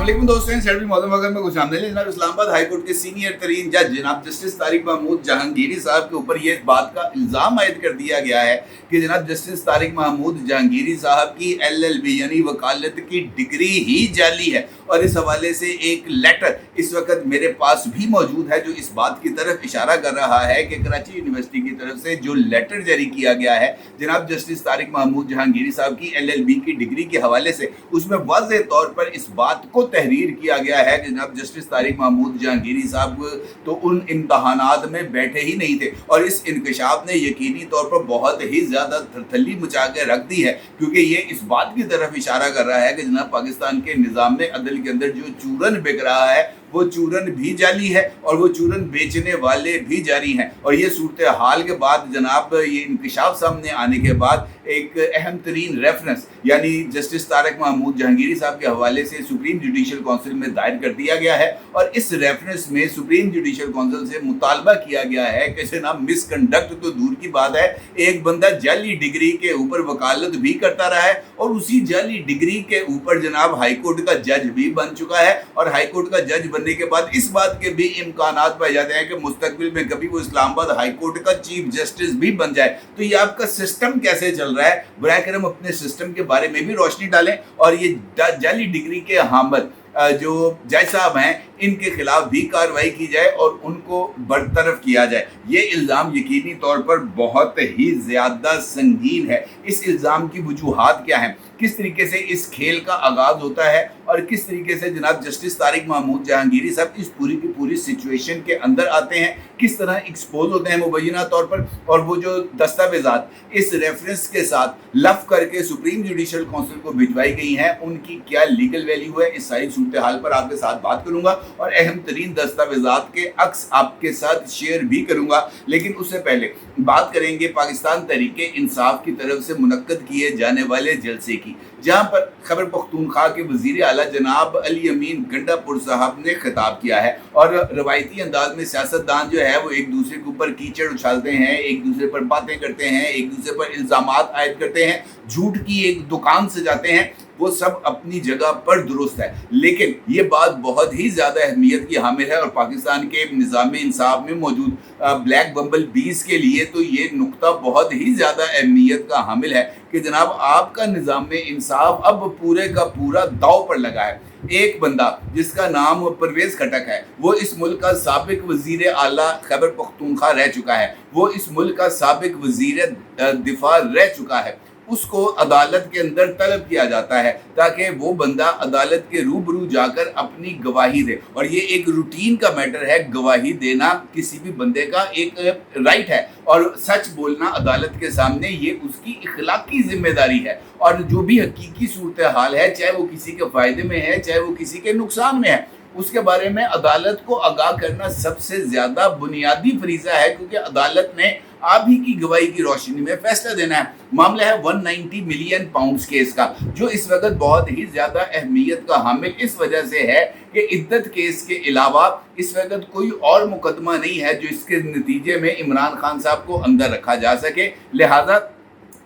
अस्सलाम वालेकुम दोस्तों, सेंट्रल मौजूद वगैरह में कुछ आमदनी जनाब इस्लामाबाद हाई कोर्ट के सीनियर तरीन जज जनाब जस्टिस तारिक महमूद जहांगीरी साहब के ऊपर ये बात का इल्ज़ाम आयद कर दिया गया है कि जनाब जस्टिस तारिक महमूद जहांगीरी साहब की LLB यानी वकालत की डिग्री ही जाली है। और इस हवाले से एक लेटर इस वक्त मेरे पास भी मौजूद है जो इस बात की तरफ इशारा कर रहा है कि कराची यूनिवर्सिटी की तरफ से जो लेटर जारी किया गया है जनाब जस्टिस तारिक महमूद जहांगीरी साहब की LLB की डिग्री के हवाले से, उसमें वाज़ेह तौर पर इस बात को तहरीर किया गया है कि जनाब जस्टिस तारिक महमूद जहांगीरी साहब तो उन इम्तहानात में बैठे ही नहीं थे। और इस इंकशाफ ने यकीनी तौर पर बहुत ही ज़्यादा थरथली मचा के रख दी है, क्योंकि ये इस बात की तरफ इशारा कर रहा है कि जनाब पाकिस्तान के निज़ाम अदल के अंदर जो चूरन बिक रहा है वो चूरन भी जाली है और वो चूरन बेचने वाले भी जारी हैं। और ये सूरत हाल के बाद जनाब ये इंकशाफ सामने आने के बाद एक अहम तरीन रेफरेंस यानी जस्टिस तारिक महमूद जहांगीरी साहब के हवाले से सुप्रीम जुडिशल काउंसिल में दायर कर दिया गया है। और इस रेफरेंस में सुप्रीम जुडिशल काउंसिल से मुतालबा किया गया है कि जनाब मिसकंडक्ट तो दूर की बात है, एक बंदा जाली डिग्री के ऊपर वकालत भी करता रहा है और उसी जाली डिग्री के ऊपर जनाब हाई कोर्ट का जज भी बन चुका है। और हाई कोर्ट का जज बनने के बाद इस बात के भी इम्कानात पाए जाते हैं कि मुस्तकबिल में कभी वो इस्लामाबाद हाई कोर्ट का चीफ जस्टिस भी बन जाए। तो ये आपका सिस्टम कैसे चल रहा है, बराए करम अपने सिस्टम के बारे में भी रोशनी डालें और ये जाली डिग्री के हामिल जो जज साहब हैं इनके खिलाफ भी कार्रवाई की जाए और उनको बरतरफ किया जाए। ये इल्ज़ाम यकीनी तौर पर बहुत ही ज़्यादा संगीन है। इस इल्ज़ाम की वजूहात क्या हैं, किस तरीके से इस खेल का आगाज़ होता है और किस तरीके से जनाब जस्टिस तारिक महमूद जहांगीरी साहब इस पूरी की पूरी सिचुएशन के अंदर आते हैं, किस तरह एक्सपोज होते हैं मुबैना तौर पर। और वो जो दस्तावेज़ात इस रेफरेंस के साथ लफ करके सुप्रीम जुडिशल काउंसिल को भिजवाई गई हैं उनकी क्या लीगल वैल्यू है, इस सारी सूरत हाल पर आपके साथ बात करूंगा और अहम तरीन दस्तावेज़ात के अक्स आपके साथ शेयर भी करूंगा। लेकिन उससे पहले बात करेंगे पाकिस्तान तहरीके इंसाफ की तरफ से मुनक्कद किए जाने वाले जलसे की, जहां पर खैबर पख्तूनख्वा के वज़ीर आला जनाब अली अमीन गंडापुर साहब ने खिताब किया है। और रवायती अंदाज में सियासतदान जो है वो एक दूसरे के ऊपर कीचड़ उछालते हैं, एक दूसरे पर बातें करते हैं, एक दूसरे पर इल्ज़ामात आयद करते हैं, झूठ की एक दुकान सजाते हैं। वो सब अपनी जगह पर दुरुस्त है, लेकिन ये बात बहुत ही ज़्यादा अहमियत की हामिल है और पाकिस्तान के निज़ाम इंसाफ में मौजूद ब्लैक बम्बल बीज के लिए तो ये नुक्ता बहुत ही ज़्यादा अहमियत का हामिल है कि जनाब आपका निज़ाम इंसाफ अब पूरे का पूरा दाव पर लगा है। एक बंदा जिसका नाम परवेज़ खटक है, वो इस मुल्क का साबिक वज़ीर आला खैबर पख्तूनख्वा रह चुका है, वो इस मुल्क का साबिक वज़ीर दिफा रह चुका है। उसको अदालत के अंदर तलब किया जाता है ताकि वो बंदा अदालत के रूबरू जाकर अपनी गवाही दे। और ये एक रूटीन का मैटर है, गवाही देना किसी भी बंदे का एक राइट है और सच बोलना अदालत के सामने ये उसकी इखलाकी जिम्मेदारी है। और जो भी हकीकी सूरत हाल है, चाहे वो किसी के फ़ायदे में है चाहे वो किसी के नुकसान में है, उसके बारे में अदालत को आगाह करना सबसे ज़्यादा बुनियादी फरीज़ा है, क्योंकि अदालत ने आप ही की गवाही की रोशनी में फैसला देना है। मामला है 190 मिलियन पाउंड्स केस का, जो इस वक्त बहुत ही ज़्यादा अहमियत का हामिल इस वजह से है कि इद्दत केस के अलावा इस वक्त कोई और मुकदमा नहीं है जो इसके नतीजे में इमरान खान साहब को अंदर रखा जा सके। लिहाजा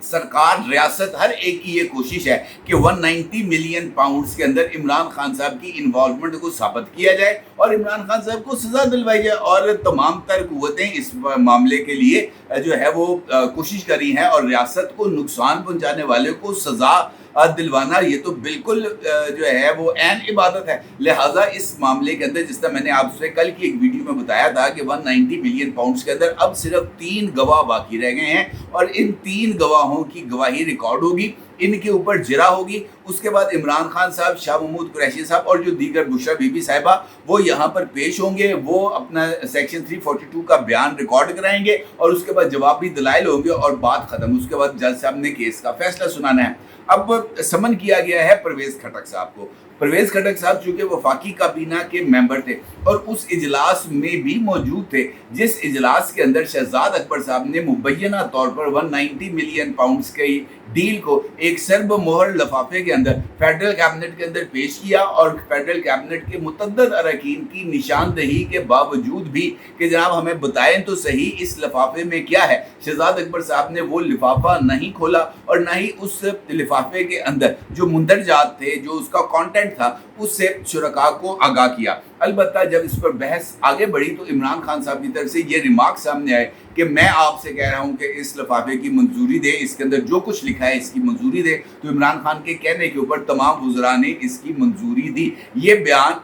सरकार रियासत हर एक की ये कोशिश है कि 190 मिलियन पाउंड्स के अंदर इमरान खान साहब की इन्वॉल्वमेंट को साबित किया जाए और इमरान खान साहब को सज़ा दिलवाई जाए। और तमाम तर कुव्वतें इस मामले के लिए जो है वो कोशिश कर रही हैं और रियासत को नुकसान पहुंचाने वाले को सज़ा दिलवाना ये तो बिल्कुल जो है वो ऐन इबादत है। लिहाजा इस मामले के अंदर जिस तरह मैंने आपसे कल की एक वीडियो में बताया था कि 190 मिलियन पाउंड्स के अंदर अब सिर्फ 3 गवाह बाकी रह गए हैं और इन 3 गवाहों की गवाही रिकॉर्ड होगी, इनके ऊपर जिरा होगी। उसके बाद इमरान खान साहब, शाह महमूद कुरैशी साहब और जो दीगर बुशरा बीबी साहिबा वो यहाँ पर पेश होंगे, वो अपना सेक्शन 342 का बयान रिकॉर्ड कराएंगे और उसके बाद जवाबी दलाइल होंगे और बात ख़त्म। उसके बाद जज साहब ने केस का फैसला सुनाना है। अब समन किया गया है परवेज़ खटक साहब को। परवेज़ खटक साहब चूँकि वफाकी काबीना के मेंबर थे और उस इजलास में भी मौजूद थे जिस इजलास के अंदर शहजाद अकबर साहब ने मुबैना तौर पर 190 मिलियन पाउंड्स की डील को एक सर्ब मोहर लफाफे के अंदर फेडरल कैबिनेट के अंदर पेश किया और फेडरल कैबिनेट के मुतअद्दिद अरकान की निशानदही के बावजूद भी कि जनाब हमें बताएं तो सही इस लिफाफे में क्या है, शहजाद अकबर साहब ने वो लिफाफा नहीं खोला और ना ही उस लिफाफे के अंदर जो मुंदरजात थे, जो उसका कंटेंट कैबिनेट था उससे शुरका को आगाह किया। अलबत्ता जब इस पर बहस आगे बढ़ी तो इमरान खान साहब की तरफ से ये रिमार्क सामने आए कि मैं आपसे कह रहा हूं कि इस लिफाफे की मंजूरी दे, इसके अंदर जो कुछ लिखा है इसकी मंजूरी दे। तो इमरान खान के कहने के ऊपर तमाम वुज़रा ने इसकी मंजूरी दी। ये बयान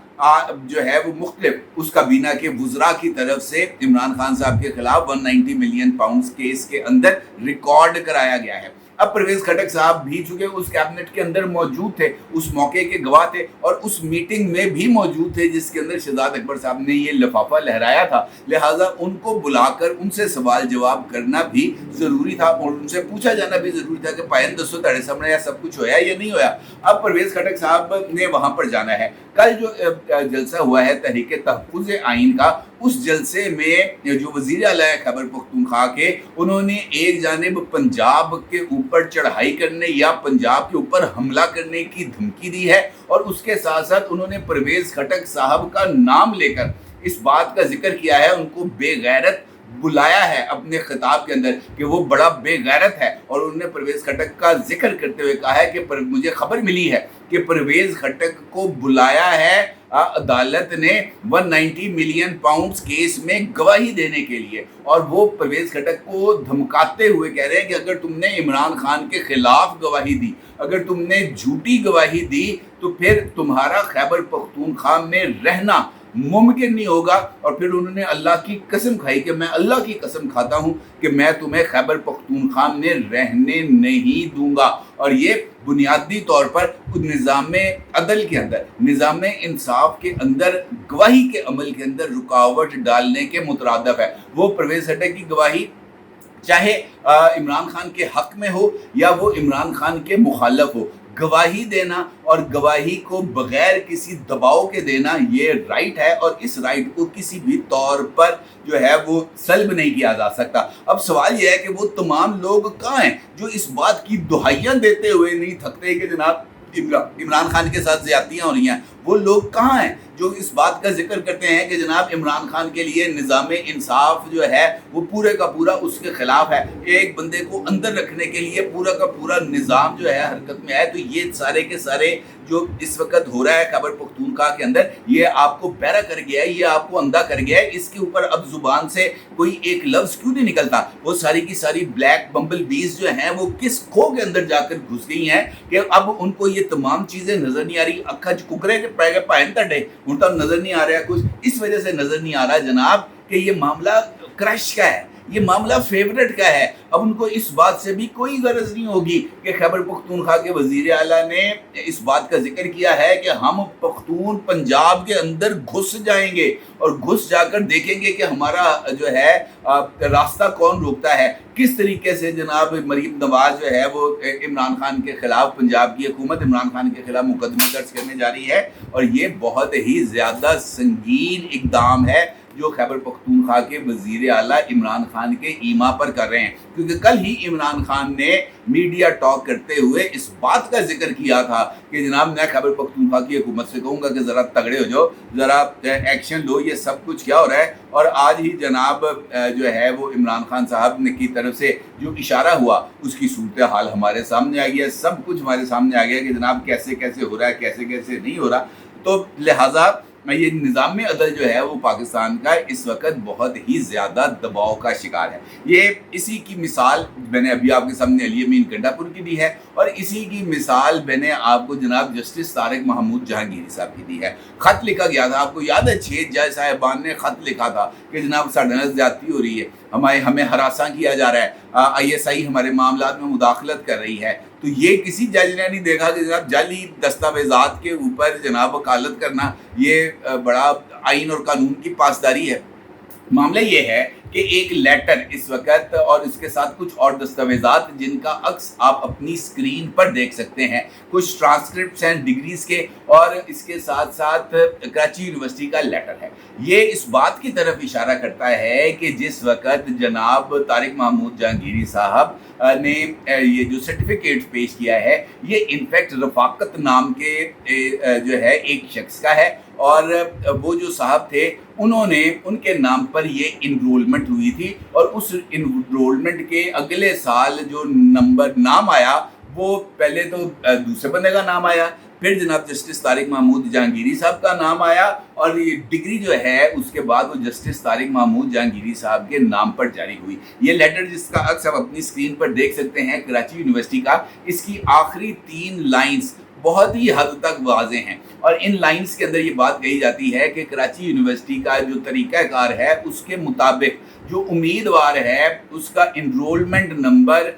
जो है वो मुख्तलिफ उस काबीना के वुज़रा की तरफ से इमरान खान साहब के खिलाफ 190 मिलियन पाउंड केस के अंदर रिकॉर्ड कराया गया है। अब परवेज खटक साहब भी चुके उस कैबिनेट के अंदर मौजूद थे, उस मौके के गवाह थे और उस मीटिंग में भी मौजूद थे जिसके अंदर शहजाद अकबर साहब ने ये लिफाफा लहराया था। लिहाजा उनको बुलाकर उनसे सवाल जवाब करना भी ज़रूरी था और उनसे पूछा जाना भी ज़रूरी था कि पायन दसो ताड़े सामने या सब कुछ होया या नहीं होया। अब परवेज खटक साहब ने वहाँ पर जाना है। कल जो जलसा हुआ है तहरीक तहफ़्फ़ुज़ आइन का, उस जलसे में जो वज़ीर आला है खैबर पख्तूनख्वा के, उन्होंने एक जानिब पंजाब के ऊपर चढ़ाई करने या पंजाब के ऊपर हमला करने की धमकी दी है और उसके साथ साथ उन्होंने परवेज खटक साहब का नाम लेकर इस बात का जिक्र किया है, उनको बेगैरत बुलाया है अपने खिताब के अंदर कि वो बड़ा बेगैरत है। और उन्होंने परवेज खटक का जिक्र करते हुए कहा है कि मुझे खबर मिली है कि परवेज खटक को बुलाया है अदालत ने 190 मिलियन पाउंड्स केस में गवाही देने के लिए। और वो परवेज खटक को धमकाते हुए कह रहे हैं कि अगर तुमने इमरान खान के खिलाफ गवाही दी, अगर तुमने झूठी गवाही दी तो फिर तुम्हारा खैबर पख्तूनख्वा में रहना मुमकिन नहीं होगा। और फिर उन्होंने अल्लाह की कसम खाई कि मैं अल्लाह की कसम खाता हूं कि मैं तुम्हें खैबर पख्तूनख्वा में रहने नहीं दूंगा। और ये बुनियादी तौर पर निज़ाम अदल के अंदर, निज़ाम इंसाफ के अंदर गवाही के अमल के अंदर रुकावट डालने के मुतरादफ है। वो परवेज खटक की गवाही चाहे इमरान खान के हक में हो या वो इमरान खान के मुखालफ हो, गवाही देना और गवाही को बगैर किसी दबाव के देना ये राइट है और इस राइट को किसी भी तौर पर जो है वो सल्ब नहीं किया जा सकता। अब सवाल यह है कि वो तमाम लोग कहाँ हैं जो इस बात की दुहाइयाँ देते हुए नहीं थकते कि जनाब इमरान खान के साथ ज्यादतियाँ हो रही हैं। वो लोग कहाँ हैं जो इस बात का जिक्र करते हैं कि जनाब इमरान खान के लिए निज़ाम इंसाफ जो है वो पूरे का पूरा उसके खिलाफ है, एक बंदे को अंदर रखने के लिए पूरा का पूरा निज़ाम जो है हरकत में आए। तो ये सारे के सारे जो इस वक्त हो रहा है खैबर पख्तूनख्वा के अंदर, ये आपको बहरा कर गया है, ये आपको अंधा कर गया है। इसके ऊपर अब जुबान से कोई एक लफ्ज़ क्यों नहीं निकलता? वो सारी की सारी ब्लैक बम्बल बीज जो हैं वो किस खो के अंदर जाकर घुस गई हैं कि अब उनको ये तमाम चीज़ें नज़र नहीं आ रही। अखा कुकरे के पैगे पायन तड़े उनका नज़र नहीं आ रहा है कुछ, इस वजह से नज़र नहीं आ रहा जनाब कि ये मामला क्रश का है, ये मामला फेवरेट का है। अब उनको इस बात से भी कोई गरज नहीं होगी कि खैबर पख्तूनख्वा के वज़ीर आला ने इस बात का जिक्र किया है कि हम पख्तून पंजाब के अंदर घुस जाएंगे और घुस जाकर देखेंगे कि हमारा जो है रास्ता कौन रोकता है। किस तरीके से जनाब मरीम नवाज जो है वो इमरान खान के खिलाफ, पंजाब की हुकूमत इमरान खान के खिलाफ मुकदमे दर्ज करने जा रही है। और ये बहुत ही ज़्यादा संगीन इक़दाम है जो खैबर पख्तूनख्वा के वज़ीर आला इमरान खान के ईमा पर कर रहे हैं, क्योंकि कल ही इमरान खान ने मीडिया टॉक करते हुए इस बात का जिक्र किया था कि जनाब मैं खैबर पख्तूनख्वा की हुकूमत से कहूँगा कि ज़रा तगड़े हो जाओ, ज़रा एक्शन लो, ये सब कुछ क्या हो रहा है। और आज ही जनाब जो है वो इमरान खान साहब ने की तरफ से जो इशारा हुआ उसकी सूरत हाल हमारे सामने आ गया, सब कुछ हमारे सामने आ गया कि जनाब कैसे कैसे हो रहा है, कैसे कैसे नहीं हो रहा। तो लिहाजा ये निज़ाम अदल जो है वो पाकिस्तान का इस वक्त बहुत ही ज़्यादा दबाव का शिकार है। ये इसी की मिसाल मैंने अभी आपके सामने अली अमीन गंडापुर की दी है और इसी की मिसाल मैंने आपको जनाब जस्टिस तारिक महमूद जहांगीरी साहब की दी है। ख़त लिखा गया था, आपको याद है 6 जज साहिबान ने ख़त लिखा था कि जनाब साढ़े नाल ज़्यादती हो रही है, हमें हरासा किया जा रहा है, ISI हमारे मामलात में मुदाखलत कर रही है। तो ये किसी जज ने नहीं देखा कि जनाब जाली दस्तावेज़ात के ऊपर जनाब वकालत करना ये बड़ा आइन और कानून की पासदारी है। मामला ये है कि एक लेटर इस वक्त और इसके साथ कुछ और दस्तावेज़ात जिनका अक्स आप अपनी स्क्रीन पर देख सकते हैं, कुछ ट्रांसक्रिप्ट्स हैं डिग्रीज़ के और इसके साथ साथ कराची यूनिवर्सिटी का लेटर है। ये इस बात की तरफ इशारा करता है कि जिस वक्त जनाब तारिक महमूद जहांगीरी साहब ने ये जो सर्टिफिकेट पेश किया है ये इनफैक्ट रफ़ाकत नाम के जो है एक शख्स का है और वो जो साहब थे उन्होंने उनके नाम पर ये इनरोलमेंट हुई थी और उस इनरोलमेंट के अगले साल जो नाम आया वो पहले तो दूसरे बंदे का नाम आया, फिर जनाब जस्टिस तारिक महमूद जहांगीरी साहब का नाम आया और ये डिग्री जो है उसके बाद वो जस्टिस तारिक महमूद जहांगीरी साहब के नाम पर जारी हुई। ये लेटर जिसका अक्स आप अपनी स्क्रीन पर देख सकते हैं कराची यूनिवर्सिटी का, इसकी आखिरी 3 लाइन्स बहुत ही हद तक वाज़ेह हैं और इन लाइन्स के अंदर ये बात कही जाती है कि कराची यूनिवर्सिटी का जो तरीक़ाकार है उसके मुताबिक जो उम्मीदवार है उसका इनरोलमेंट नंबर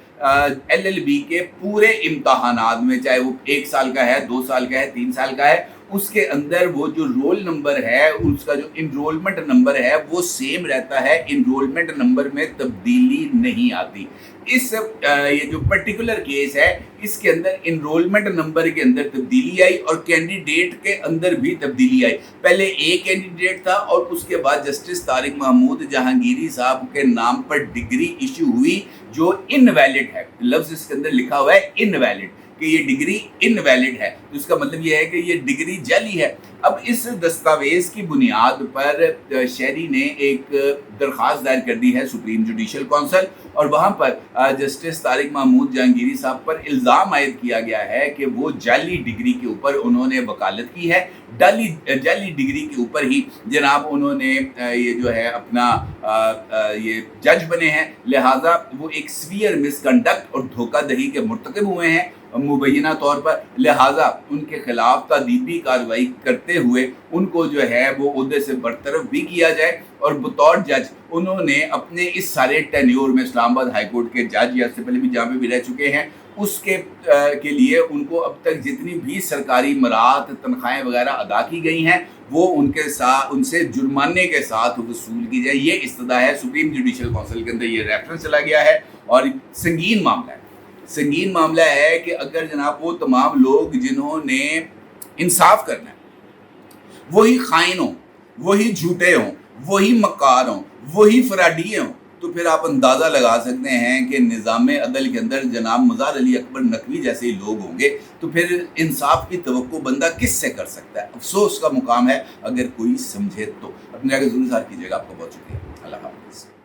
LLB के पूरे इम्तहानात में, चाहे वो 1 साल का है, 2 साल का है, 3 साल का है, उसके अंदर वो जो रोल नंबर है उसका जो इनरोलमेंट नंबर है वो सेम रहता है, इनरोलमेंट नंबर में तब्दीली नहीं आती। इस ये जो पर्टिकुलर केस है इसके अंदर इनरोलमेंट नंबर के अंदर तब्दीली आई और कैंडिडेट के अंदर भी तब्दीली आई। पहले एक कैंडिडेट था और उसके बाद जस्टिस तारिक महमूद जहांगीरी साहब के नाम पर डिग्री इशू हुई जो इनवैलिड है। लफ्ज़ इसके अंदर लिखा हुआ है इनवैलिड, कि ये डिग्री इनवैलिड है, तो इसका मतलब ये है कि ये डिग्री जाली है। अब इस दस्तावेज़ की बुनियाद पर शहरी ने एक दरख्वास्त दायर कर दी है सुप्रीम जुडिशल काउंसिल और वहाँ पर जस्टिस तारिक महमूद जहांगीरी साहब पर इल्ज़ाम आयद किया गया है कि वो जाली डिग्री के ऊपर उन्होंने वकालत की है। जाली डिग्री के ऊपर ही जनाब उन्होंने ये जो है अपना ये जज बने हैं, लिहाजा वो एक सीवियर मिसकंडक्ट और धोखाधड़ी के मुर्तकिब हुए हैं मुबैना तौर पर, लिहाजा उनके खिलाफ तादीबी कार्रवाई करते हुए उनको जो है वो ओहदे से बरतरफ भी किया जाए और बतौर जज उन्होंने अपने इस सारे टेन्योर में इस्लामाबाद हाई कोर्ट के जज या इससे पहले भी जहाँ पे भी रह चुके हैं उसके के लिए उनको अब तक जितनी भी सरकारी मराहत तनख्वाहें वगैरह अदा की गई हैं वो उनके साथ उनसे जुर्माने के साथ वसूल की जाए। ये इस्तदा है सुप्रीम जुडिशल काउंसिल के अंदर, ये रेफरेंस चला गया है और संगीन मामला है। संगीन मामला है कि अगर जनाब वो तमाम लोग जिन्होंने इंसाफ करना है वही खाइन हों, वही झूठे हों, वही मक्कार हों, वही फराडी हों, तो फिर आप अंदाज़ा लगा सकते हैं कि निज़ाम अदल के अंदर जनाब मज़ार अली अकबर नकवी जैसे लोग होंगे, तो फिर इंसाफ की तवक्को बंदा किस से कर सकता है। अफसोस का मुकाम है अगर कोई समझे तो। अपने आगे ज़रूर साथ कीजिएगा। आपका बहुत शुक्रिया। अल्लाह हाफ़िज़।